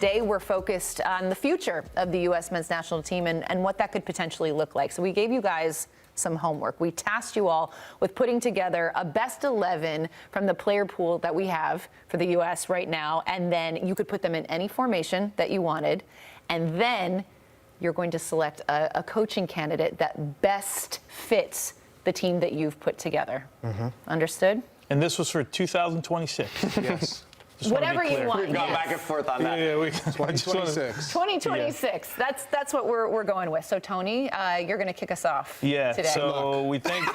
Today, we're focused on the future of the U.S. men's national team and what that could potentially look like. So we gave you guys some homework. We tasked you all with putting together a best 11 from the player pool that we have for the U.S. right now, and then you could put them in any formation that you wanted, and then you're going to select a coaching candidate that best fits the team that you've put together. Understood? And this was for 2026. Yes. Whatever you want. We've gone back and forth on that. Yeah, 2026. 2026. That's what we're going with. So Tony, you're going to kick us off. Yeah. Today. So we thank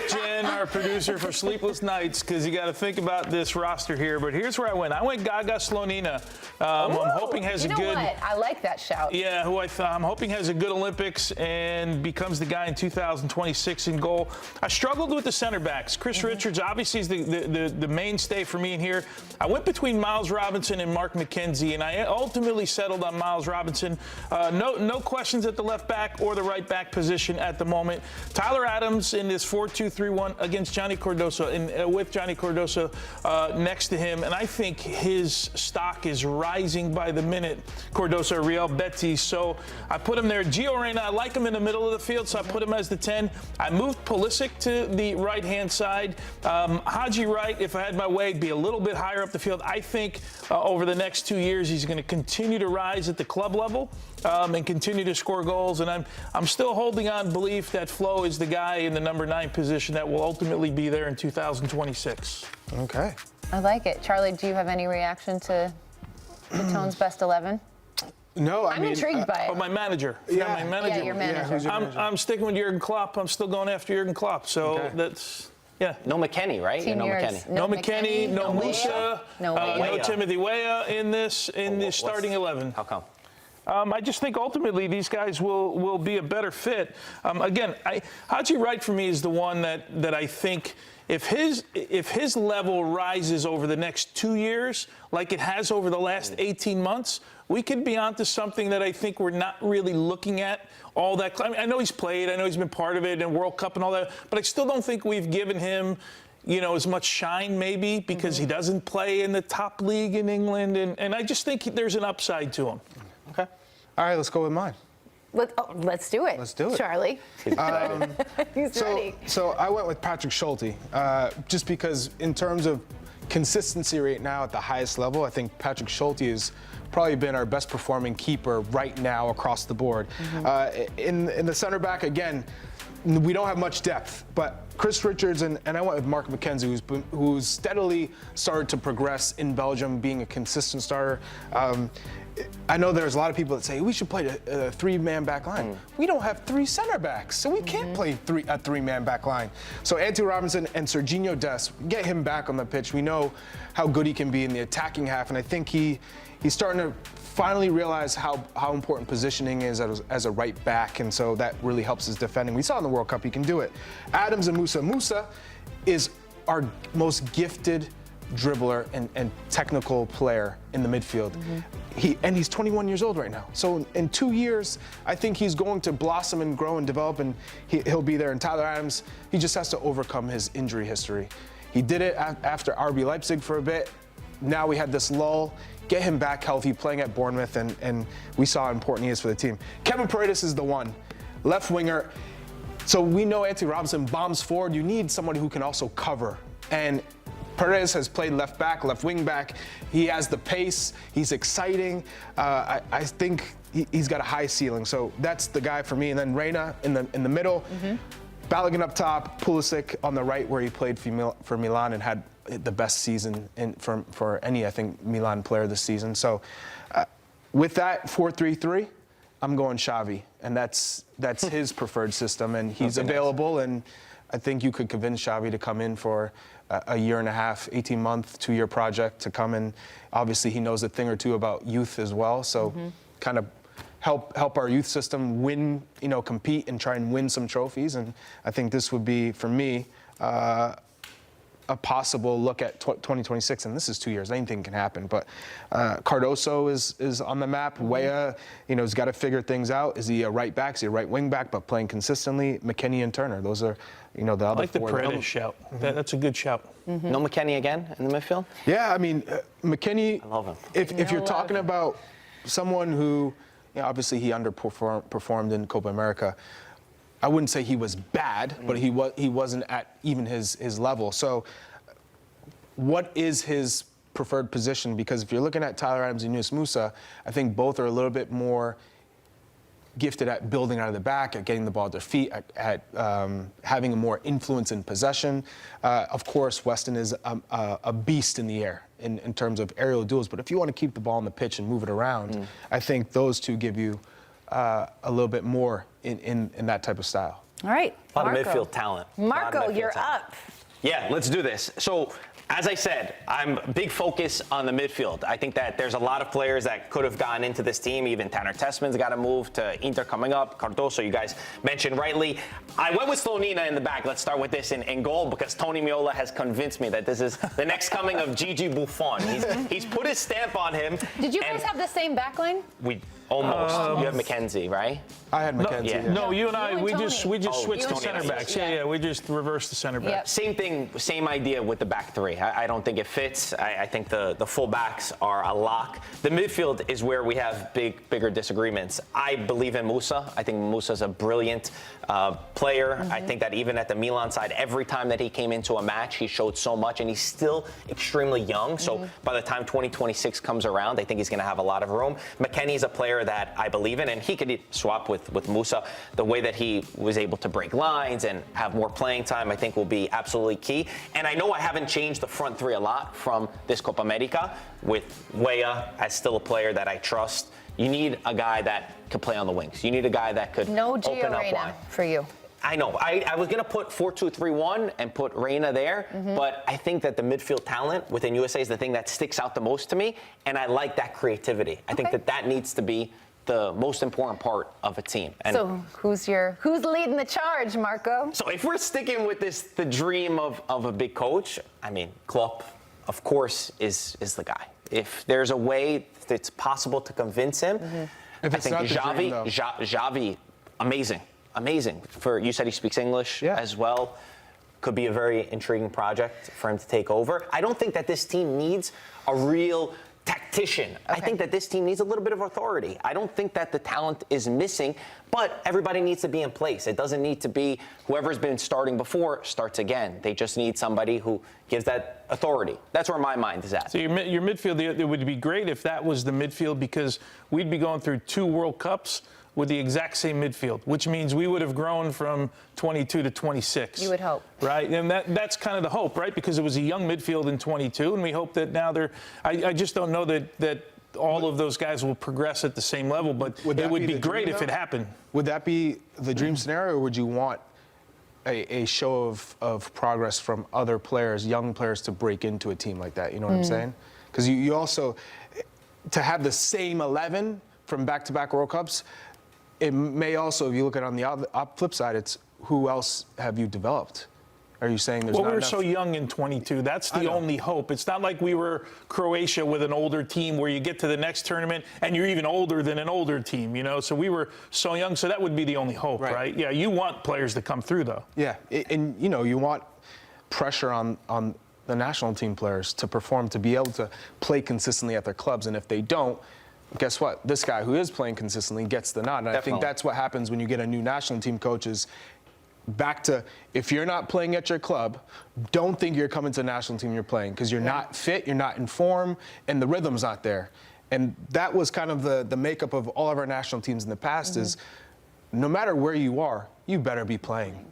Jen, our producer, for sleepless nights, because you got to think about this roster here. But here's where I went. I went Gaga Slonina. I'm hoping has a good. You know what? I like that shout. Yeah, who I'm hoping has a good Olympics and becomes the guy in 2026 in goal. I struggled with the center backs. Chris Richards obviously is the mainstay for me in here. I went between Miles Robinson and Mark McKenzie, and I ultimately settled on Miles Robinson. No questions at the left back or the right back position at the moment. Tyler Adams in this 4-2-3-1 against Johnny Cardoso, and with Johnny Cardoso next to him, and I think his stock is rising by the minute. Cardoso, Real Betis, so I put him there. Gio Reyna, I like him in the middle of the field, so I put him as the 10. I moved Pulisic to the right-hand side. Haji Wright, if I had my way, be a little bit higher up the field. I think over the next 2 years he's going to continue to rise at the club level and continue to score goals. And I'm still holding on belief that Flo is the guy in the number 9 position that will ultimately be there in 2026. Okay. I like it. Charlie, do you have any reaction to the Tone's best 11? No, I'm intrigued by it. Oh, my manager. Yeah. My manager. Yeah, your manager. Yeah, who's your manager? I'm sticking with Jurgen Klopp. I'm still going after Jurgen Klopp. So Okay. that's. Yeah. No McKennie, right? Team No yours. McKennie. No McKennie, no Weah. Musa, No no Weah. Timothy Weah in the starting 11. How come? I just think ultimately these guys will be a better fit. Again, Haji Wright for me is the one that I think if his level rises over the next 2 years like it has over the last 18 months, we could be onto something that I think we're not really looking at all that. I know he's played, I know he's been part of it in World Cup and all that, but I still don't think we've given him, as much shine maybe because he doesn't play in the top league in England, and I just think there's an upside to him. Okay. All right, let's go with mine. Let's do it. Let's do it. Charlie. He's ready. So I went with Patrick Schulte, just because in terms of consistency right now at the highest level, I think Patrick Schulte has probably been our best performing keeper right now across the board. In the center back, again, we don't have much depth, but Chris Richards and I went with Mark McKenzie, who's steadily started to progress in Belgium, being a consistent starter. I know there's a lot of people that say we should play a 3-man back line. We don't have 3 center backs, so we can't play a 3-man back line. So Anthony Robinson and Serginho Dest, get him back on the pitch. We know how good he can be in the attacking half, and I think he's starting to finally realize how important positioning is as a right back, and so that really helps his defending. We saw in the World Cup he can do it. Adams and Musa. Musa is our most gifted dribbler and technical player in the midfield. He's 21 years old right now. So in 2 years, I think he's going to blossom and grow and develop, and he'll be there. And Tyler Adams, he just has to overcome his injury history. He did it after RB Leipzig for a bit. Now we had this lull. Get him back healthy, playing at Bournemouth, and we saw how important he is for the team. Kevin Paredes is the one. Left winger. So we know Anthony Robinson bombs forward. You need somebody who can also cover. And Paredes has played left back, left wing back. He has the pace. He's exciting. I think he's got a high ceiling. So that's the guy for me. And then Reyna in the middle. Balogun up top, Pulisic on the right, where he played for Milan and had the best season for any, I think, Milan player this season. So with that 4-3-3, I'm going Xavi, and that's his preferred system, and he's available, and I think you could convince Xavi to come in for a year and a half, 18-month, 2-year project to come in. Obviously, he knows a thing or two about youth as well, so kind of help our youth system win, compete and try and win some trophies. And I think this would be, for me, a possible look at 2026, and this is 2 years. Anything can happen. But Cardoso is on the map. Weah, has got to figure things out. Is he a right back? Is he a right wing back? But playing consistently. McKennie and Turner. Those are, the other I like the four. Paredes shout. That's a good shout. No McKennie again in the midfield? Yeah, I mean, McKennie. I love him. If you're talking about someone who, obviously he underperformed in Copa America. I wouldn't say he was bad, but he wasn't at even his level. So what is his preferred position? Because if you're looking at Tyler Adams and Yunus Musa, I think both are a little bit more gifted at building out of the back, at getting the ball at their feet, at having a more influence in possession. Of course, Weston is a beast in the air in terms of aerial duels. But if you want to keep the ball on the pitch and move it around, I think those two give you a little bit more in that type of style. All right, A lot Marco. of midfield talent. Marco, you're up. Yeah, let's do this. So, as I said, I'm big focus on the midfield. I think that there's a lot of players that could have gotten into this team. Even Tanner Tessman's got to move to Inter coming up. Cardoso, you guys mentioned rightly. I went with Slonina in the back. Let's start with this in goal because Tony Meola has convinced me that this is the next coming of Gigi Buffon. He's put his stamp on him. Did you guys have the same backline? We almost. You have McKenzie, right? I had McKenzie. yeah. No, you and I, You and we Tony. just Oh, switched to you and center Tony. backs. Yeah. Yeah, we just reversed the center Yep. backs. Same thing, same idea with the back three. I don't think it fits. I think the full backs are a lock. The midfield is where we have bigger disagreements. I believe in Musa. I think Musa's a brilliant player. I think that even at the Milan side, every time that he came into a match, he showed so much, and he's still extremely young. So by the time 2026 comes around, I think he's going to have a lot of room. McKennie's a player that I believe in, and he could swap with Musa. The way that he was able to break lines and have more playing time, I think will be absolutely key. And I know I haven't changed the front three a lot from this Copa America, with Weah as still a player that I trust. You need a guy that could play on the wings. You need a guy that could No open Gio up Reyna wide. for you. I know. I was going to put 4-2-3-1 and put Reyna there, but I think that the midfield talent within USA is the thing that sticks out the most to me, and I like that creativity. I think that needs to be the most important part of a team. And So who's leading the charge, Marco? so if we're sticking with the dream of a big coach, I mean, Klopp, of course, is the guy. If there's a way it's possible to convince him, If I it's think not the dream, though. Xavi, amazing. You said he speaks English as well. Could be a very intriguing project for him to take over. I don't think that this team needs a real tactician. I think that this team needs a little bit of authority. I don't think that the talent is missing, but everybody needs to be in place. It doesn't need to be whoever's been starting before starts again. They just need somebody who gives that authority. That's where my mind is at. So your midfield, it would be great if that was the midfield, because we'd be going through 2 World Cups with the exact same midfield, which means we would have grown from 22 to 26. You would hope. Right? And that's kind of the hope, right? Because it was a young midfield in 22, and we hope that now I just don't know that all of those guys will progress at the same level, but it would be great if it happened. Would that be the dream scenario, or would you want a show of progress from other players, young players, to break into a team like that? You know what I'm saying? Because you also, to have the same 11 from back-to-back World Cups, it may also, if you look at it on the flip side, it's who else have you developed? Are you saying there's Well, not we were enough? so young in 22. That's the only hope. It's not like we were Croatia with an older team where you get to the next tournament and you're even older than an older team, So we were so young, so that would be the only hope, right? Yeah, you want players to come through, though. Yeah, and you want pressure on the national team players to perform, to be able to play consistently at their clubs, and if they don't, guess what? This guy who is playing consistently gets the nod. And I think that's what happens when you get a new national team coach is back to, if you're not playing at your club, don't think you're coming to the national team you're playing, because you're not fit, you're not in form, and the rhythm's not there. And that was kind of the makeup of all of our national teams in the past is no matter where you are, you better be playing.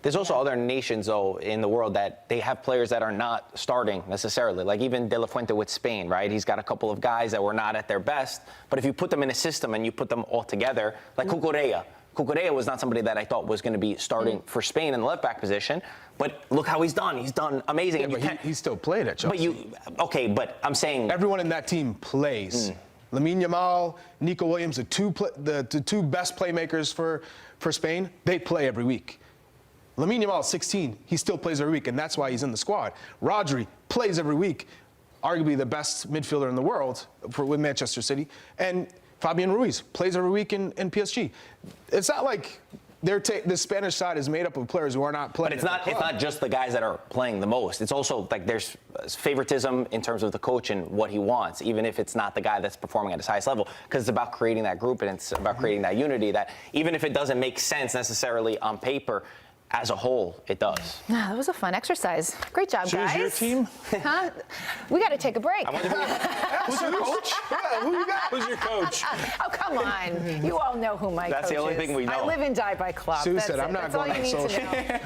There's also other nations, though, in the world that they have players that are not starting necessarily. Like even De La Fuente with Spain, right? He's got a couple of guys that were not at their best. But if you put them in a system and you put them all together, like Cucurella was not somebody that I thought was going to be starting for Spain in the left-back position. But look how he's done. He's done amazing. Yeah, but he still played at Chelsea. But I'm saying everyone in that team plays. Lamine Yamal, Nico Williams, the two best playmakers for Spain, they play every week. Lamine Yamal, 16. He still plays every week, and that's why he's in the squad. Rodri plays every week, arguably the best midfielder in the world with Manchester City. And Fabian Ruiz plays every week in PSG. It's not like the Spanish side is made up of players who are not playing. But it's not just the guys that are playing the most. It's also like there's favoritism in terms of the coach and what he wants, even if it's not the guy that's performing at his highest level, because it's about creating that group and it's about creating that unity that even if it doesn't make sense necessarily on paper, as a whole, it does. That was a fun exercise. Great job, Choose guys. your team? Huh? We got to take a break. Who's your coach? Yeah, who you got? Who's your coach? Oh, come on. You all know who my That's coach the only is. thing we know. I live and die by club. Sue That's said, it. "I'm not That's all going you on need to social." know.